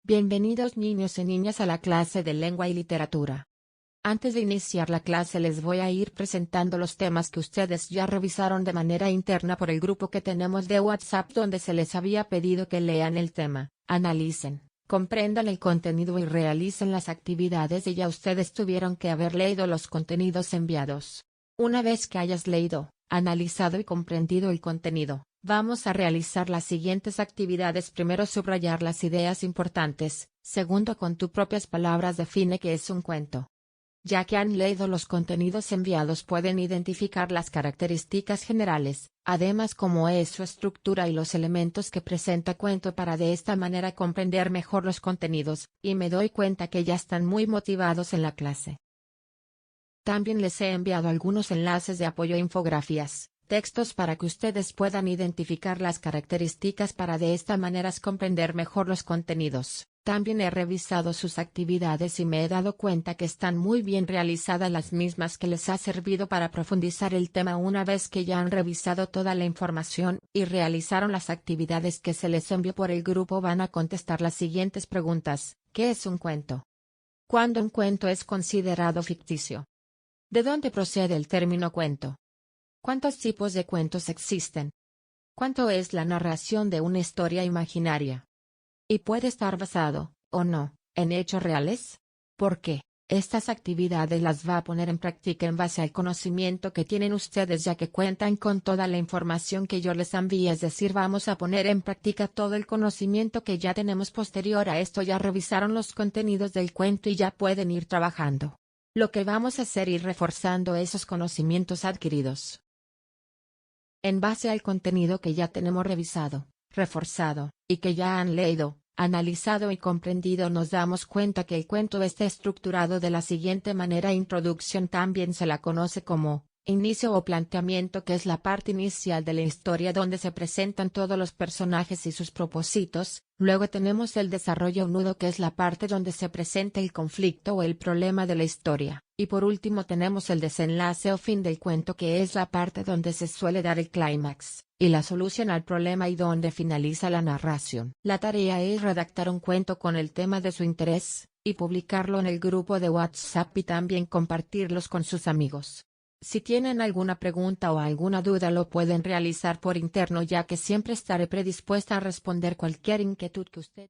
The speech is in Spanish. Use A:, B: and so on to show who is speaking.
A: Bienvenidos niños y niñas a la clase de lengua y literatura. Antes de iniciar la clase les voy a ir presentando los temas que ustedes ya revisaron de manera interna por el grupo que tenemos de WhatsApp donde se les había pedido que lean el tema, analicen, comprendan el contenido y realicen las actividades y ya ustedes tuvieron que haber leído los contenidos enviados. Una vez que hayas leído, analizado y comprendido el contenido, vamos a realizar las siguientes actividades. Primero, subrayar las ideas importantes. Segundo, con tus propias palabras define qué es un cuento. Ya que han leído los contenidos enviados pueden identificar las características generales, además cómo es su estructura y los elementos que presenta cuento para de esta manera comprender mejor los contenidos, y me doy cuenta que ya están muy motivados en la clase. También les he enviado algunos enlaces de apoyo e infografías, textos para que ustedes puedan identificar las características para de esta manera comprender mejor los contenidos. También he revisado sus actividades y me he dado cuenta que están muy bien realizadas las mismas, que les ha servido para profundizar el tema. Una vez que ya han revisado toda la información y realizaron las actividades que se les envió por el grupo, van a contestar las siguientes preguntas. ¿Qué es un cuento? ¿Cuándo un cuento es considerado ficticio? ¿De dónde procede el término cuento? ¿Cuántos tipos de cuentos existen? ¿Cuánto es la narración de una historia imaginaria? ¿Y puede estar basado, o no, en hechos reales? ¿Por qué? Estas actividades las va a poner en práctica en base al conocimiento que tienen ustedes, ya que cuentan con toda la información que yo les envié, es decir, vamos a poner en práctica todo el conocimiento que ya tenemos. Posterior a esto ya revisaron los contenidos del cuento y ya pueden ir trabajando. Lo que vamos a hacer es ir reforzando esos conocimientos adquiridos. En base al contenido que ya tenemos revisado, reforzado, y que ya han leído, analizado y comprendido, nos damos cuenta que el cuento está estructurado de la siguiente manera. Introducción, también se la conoce como inicio o planteamiento, que es la parte inicial de la historia donde se presentan todos los personajes y sus propósitos. Luego tenemos el desarrollo o nudo, que es la parte donde se presenta el conflicto o el problema de la historia. Y por último tenemos el desenlace o fin del cuento, que es la parte donde se suele dar el clímax y la solución al problema y donde finaliza la narración. La tarea es redactar un cuento con el tema de su interés, y publicarlo en el grupo de WhatsApp y también compartirlos con sus amigos. Si tienen alguna pregunta o alguna duda lo pueden realizar por interno, ya que siempre estaré predispuesta a responder cualquier inquietud que usted